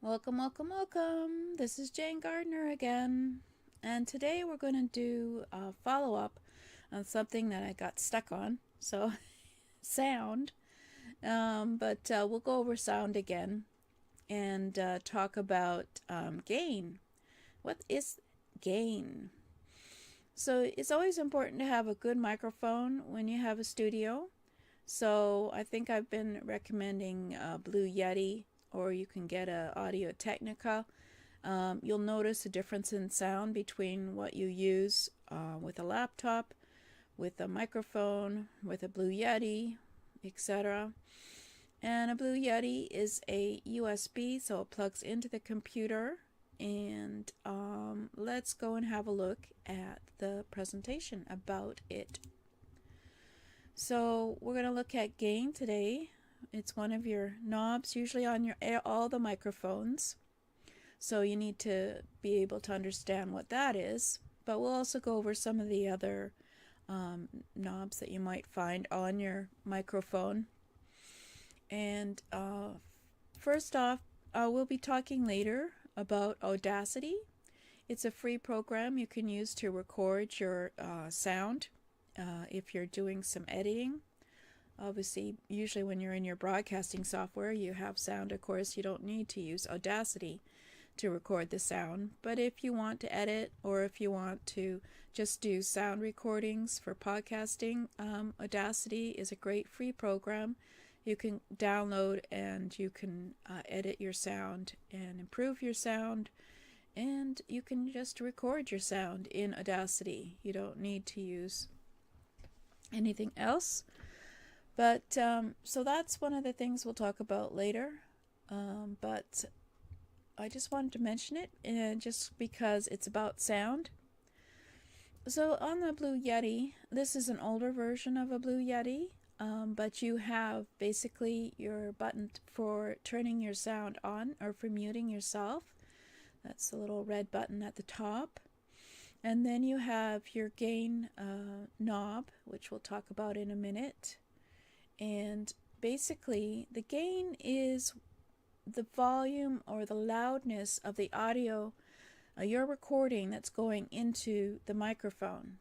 Welcome, welcome, welcome. This is Jane Gardner again. And today we're going to do a follow up on something that I got stuck on. So, sound. But we'll go over sound again and talk about gain. What is gain? So, it's always important to have a good microphone when you have a studio. So, I think I've been recommending Blue Yeti, or you can get a Audio Technica. You'll notice a difference in sound between what you use with a laptop, with a microphone, with a Blue Yeti, etc. And a Blue Yeti is a USB, so it plugs into the computer. And let's go and have a look at the presentation about it. So we're going to look at gain today. It's one of your knobs, usually on all the microphones. So you need to be able to understand what that is. But we'll also go over some of the other knobs that you might find on your microphone. And first off, we'll be talking later about Audacity. It's a free program you can use to record your sound if you're doing some editing. Obviously, usually when you're in your broadcasting software, you have sound. Of course, you don't need to use Audacity to record the sound. But if you want to edit, or if you want to just do sound recordings for podcasting, Audacity is a great free program. You can download and you can edit your sound and improve your sound. And you can just record your sound in Audacity. You don't need to use anything else. But so that's one of the things we'll talk about later. But I just wanted to mention it, and just because it's about sound. So on the Blue Yeti, this is an older version of a Blue Yeti, but you have basically your button for turning your sound on or for muting yourself. That's the little red button at the top. And then you have your gain knob, which we'll talk about in a minute. And basically, the gain is the volume or the loudness of the audio you're recording that's going into the microphone.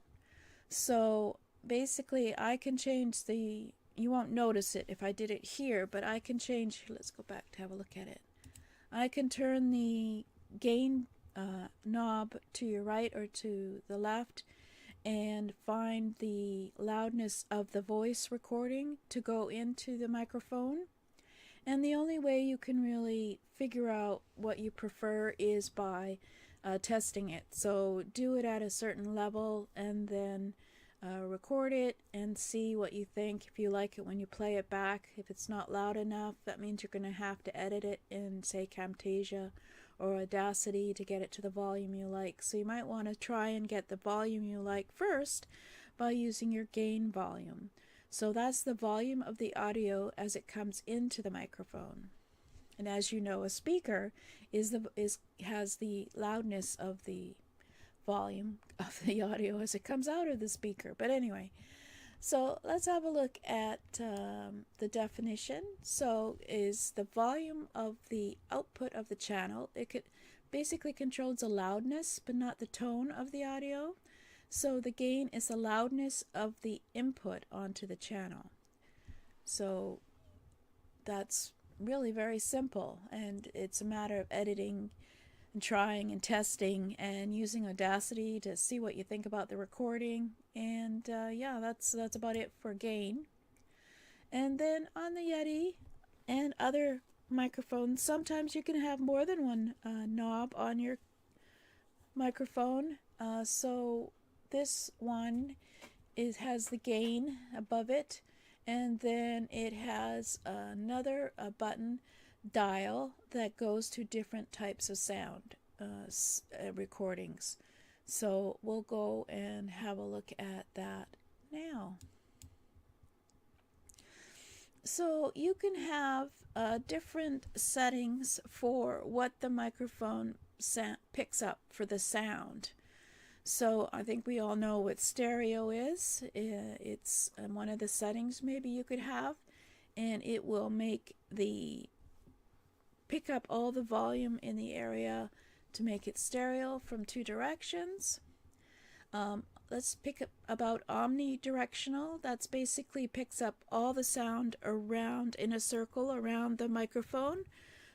So basically, I can change you won't notice it if I did it here, but I can change, let's go back to have a look at it. I can turn the gain knob to your right or to the left and find the loudness of the voice recording to go into the microphone. And the only way you can really figure out what you prefer is by testing it. So do it at a certain level and then record it and see what you think. If you like it when you play it back, if it's not loud enough, that means you're going to have to edit it in, say, Camtasia or Audacity to get it to the volume you like. So you might want to try and get the volume you like first by using your gain volume. So that's the volume of the audio as it comes into the microphone. And as you know, a speaker has the loudness of the volume of the audio as it comes out of the speaker. But anyway, so let's have a look at the definition. So is the volume of the output of the channel. It basically controls the loudness but not the tone of the audio. So the gain is the loudness of the input onto the channel. So that's really very simple, and it's a matter of editing and trying and testing and using Audacity to see what you think about the recording. And yeah, that's about it for gain. And then on the Yeti and other microphones, sometimes you can have more than one knob on your microphone. So this one has the gain above it, and then it has another button dial that goes to different types of sound recordings. So we'll go and have a look at that now. So you can have different settings for what the microphone picks up for the sound. So I think we all know what stereo is. It's one of the settings maybe you could have, and it will make the pick up all the volume in the area to make it stereo from two directions. Let's pick up about omnidirectional. That's basically picks up all the sound around in a circle around the microphone.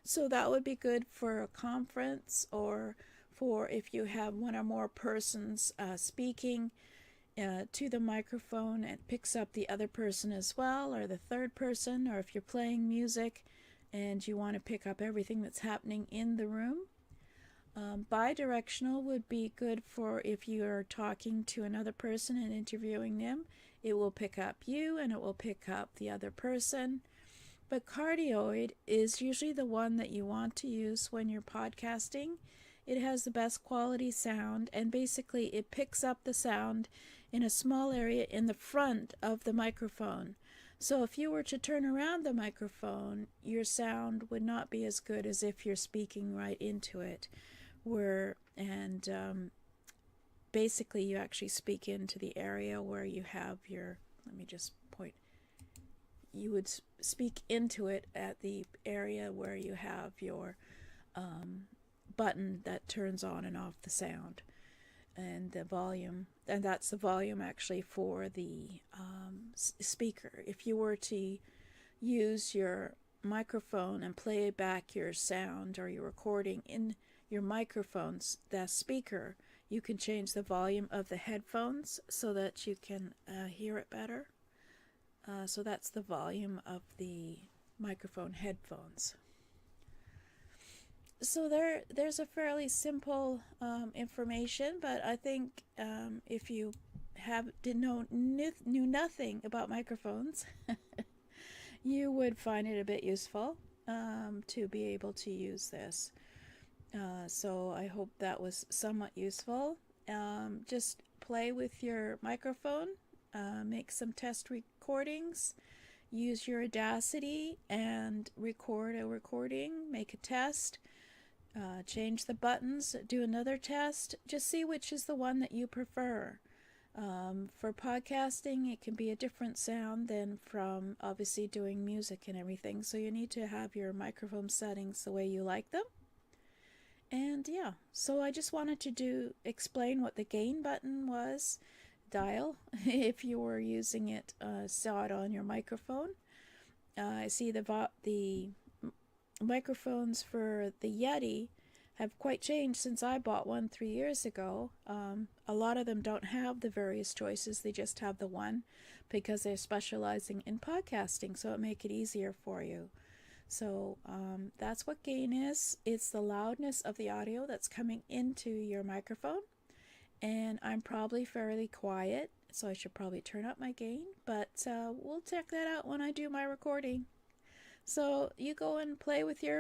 So that would be good for a conference, or for if you have one or more persons speaking to the microphone, and picks up the other person as well, or the third person, or if you're playing music and you want to pick up everything that's happening in the room. Bidirectional would be good for if you are talking to another person and interviewing them. It will pick up you and it will pick up the other person. But cardioid is usually the one that you want to use when you're podcasting. It has the best quality sound, and basically it picks up the sound in a small area in the front of the microphone. So if you were to turn around the microphone, your sound would not be as good as if you're speaking right into it. Basically you actually speak into the area where you have your, let me just point, you would speak into it at the area where you have your button that turns on and off the sound, and the volume, and that's the volume actually for the speaker. If you were to use your microphone and play back your sound or your recording in your microphones, the speaker, you can change the volume of the headphones so that you can hear it better. So that's the volume of the microphone headphones. So there's a fairly simple information, but I think if you knew nothing about microphones, you would find it a bit useful to be able to use this. So I hope that was somewhat useful. Just play with your microphone, make some test recordings, use your Audacity and record a recording, make a test, change the buttons, do another test, just see which is the one that you prefer. For podcasting, it can be a different sound than from obviously doing music and everything, so you need to have your microphone settings the way you like them. And yeah, so I just wanted to explain what the gain button was, dial, if you were using it, saw it on your microphone. I see the microphones for the Yeti have quite changed since I bought one 3 years ago. A lot of them don't have the various choices, they just have the one because they're specializing in podcasting, so it make it easier for you. So that's what gain is. It's the loudness of the audio that's coming into your microphone. And I'm probably fairly quiet, so I should probably turn up my gain, but we'll check that out when I do my recording. So you go and play with your